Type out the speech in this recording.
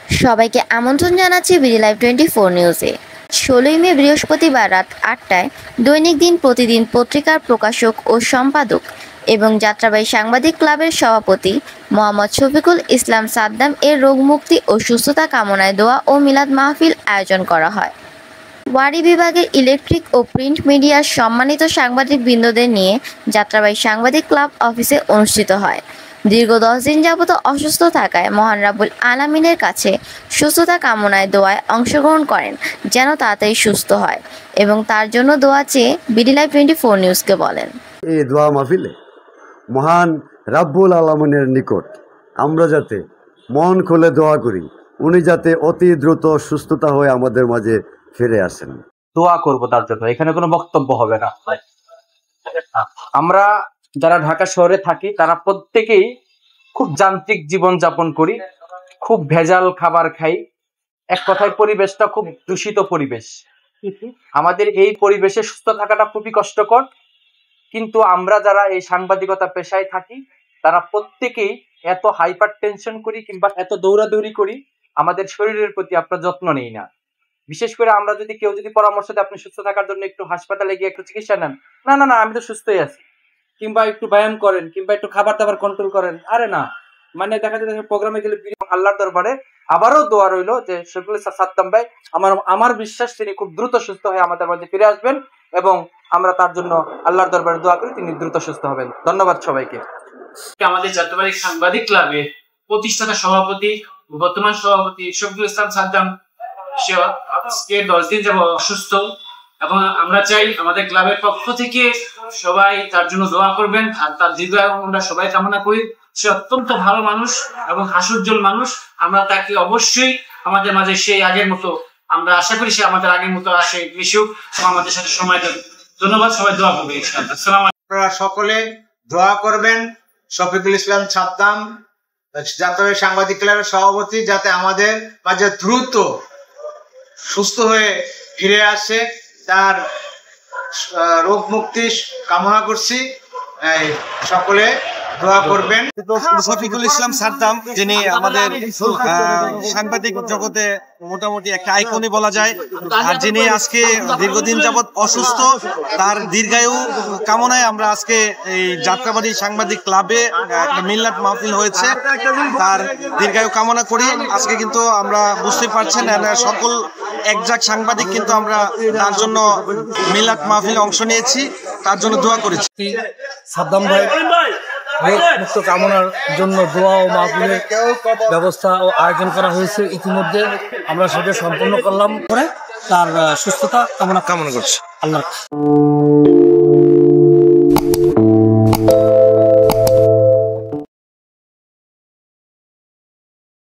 সবাইকে আমন্ত্রণ জানাচ্ছি বিডি লাইভ 24 নিউজে। 16 মে বৃহস্পতিবার রাত 8টায় দৈনিক দিন প্রতিদিন পত্রিকার প্রকাশক ও সম্পাদক এবং যাত্রাবাড়ী সাংবাদিক ক্লাবের সভাপতি মোহাম্মদ শফিকুল ইসলাম সাদ্দাম এর রোগমুক্তি ও সুস্থতা কামনায় দোয়া ও মিলাদ মাহফিল আয়োজন করা হয়। ওয়ারী বিভাগের ইলেকট্রিক ও প্রিন্ট মিডিয়ার সম্মানিত সাংবাদিকবৃন্দদের নিয়ে যাত্রাবাড়ী সাংবাদিক ক্লাব অফিসে অনুষ্ঠিত হয়। দীর্ঘ 10 দিন যাবত অসুস্থ থাকায় মহান রাব্বুল আলামিনের কাছে সুস্থতা কামনায় দোয়ায় অংশগ্রহণ করেন যেন তাড়াতাড়ি সুস্থ হয় এবং তার জন্য দোয়া চেয়ে বিডি লাইভ 24 নিউজকে বলেন। এই দোয়া মাহফিলে মহান রাব্বুল আলামিনের নিকট আমরা যাতে মন খুলে দোয়া করি, উনি যাতে অতি দ্রুত সুস্থতা হয়ে আমাদের মাঝে ফিরে আসেন। দোয়া করব তার জন্য, এখানে কোনো বক্তব্য হবে না। আমরা যারা ঢাকা শহরে থাকি তারা প্রত্যেকেই খুব যান্ত্রিক জীবন যাপন করি, খুব ভেজাল খাবার খাই, এক কথায় পরিবেশটা খুব দূষিত পরিবেশ। আমাদের এই পরিবেশে সুস্থ থাকাটা খুবই কষ্টকর, কিন্তু আমরা যারা এই সাংবাদিকতা পেশায় থাকি তারা প্রত্যেকেই এত হাইপার টেনশন করি কিংবা এত দৌড়াদৌড়ি করি, আমাদের শরীরের প্রতি আপনার যত্ন নেই না। বিশেষ করে আমরা যদি কেউ যদি পরামর্শ দেয় আপনি সুস্থ থাকার জন্য একটু হাসপাতালে গিয়ে একটু চিকিৎসা নেন, না না না আমি তো সুস্থই আছি, কিংবা একটু ব্যায়াম করেন, কিংবা একটু খাবার দাবার কন্ট্রোল করেন, আরে না, মানে দেখা যায় প্রোগ্রামে গেলে আল্লাহর দরবারে আবারও দোয়া রইল যে শফিকুল সাদ্দাম ভাই, আমার বিশ্বাস তিনি খুব দ্রুত সুস্থ হয়ে আমাদের মাঝে ফিরে আসবেন এবং আমরা তার জন্য আল্লাহর দরবারে দোয়া করি তিনি দ্রুত সুস্থ হবেন। ধন্যবাদ সবাইকে। আমাদের যাত্রাবাড়ী সাংবাদিক ক্লাবের প্রতিষ্ঠাতা সভাপতি বর্তমান সভাপতি শফিকুল ইসলাম সাদ্দাম সে আজকে 10 দিন যাব অসুস্থ, এবং আমরা চাই আমাদের ক্লাবের পক্ষ থেকে সবাই তার জন্য দোয়া করবেন আর তার দীর্ঘায়ু আমরা সবাই কামনা করি। সে অত্যন্ত ভালো মানুষ এবং হাস্যোজ্জ্বল মানুষ, আমরা তাকে অবশ্যই আমাদের মাঝে সেই আগের মতো আমরা আশা করি সে আমাদের আগের মতো আসে মিশুক আমাদের সাথে সময় দেবে। ধন্যবাদ, সবাই দোয়া করবেন ইনশাআল্লাহ। আসসালামু আলাইকুম। আপনারা সকলে দোয়া করবেন শফিকুল ইসলাম সাদ্দাম যাত্রাবাড়ী সাংবাদিক ক্লাবের সভাপতি যাতে আমাদের মাঝে দ্রুত সুস্থ হয়ে ফিরে আসে, তার রোগ মুক্তি কামনা করছি। সকলে দোয়া করবেন। শফিকুল ইসলাম সাদ্দাম যিনি আমাদের সাংবাদিক জগতে মোটামুটি একটা আইকনই বলা যায়, আর যিনি আজকে দীর্ঘদিন যাবৎ অসুস্থ, তার দীর্ঘায়ু কামনায় আমরা আজকে এই যাত্রাবাড়ী সাংবাদিক ক্লাবে একটা মিলাদ মাহফিল হয়েছে, তার দীর্ঘায়ু কামনা করি। আজকে কিন্তু আমরা বুঝতে পারছেন সকল একজাক সাংবাদিক কিন্তু আমরা তার জন্য মিলাদ মাহফিলে অংশ নিয়েছি, তার জন্য দোয়া করেছি। সাদ্দাম ভাই মুক্ত কামনার জন্য দোয়া ও মাহফিলের ব্যবস্থা ও আয়োজন করা হয়েছে, ইতিমধ্যে আমরা সেটা সম্পন্ন করলাম, করে তার সুস্থতা কামনা করছি। আল্লাহ।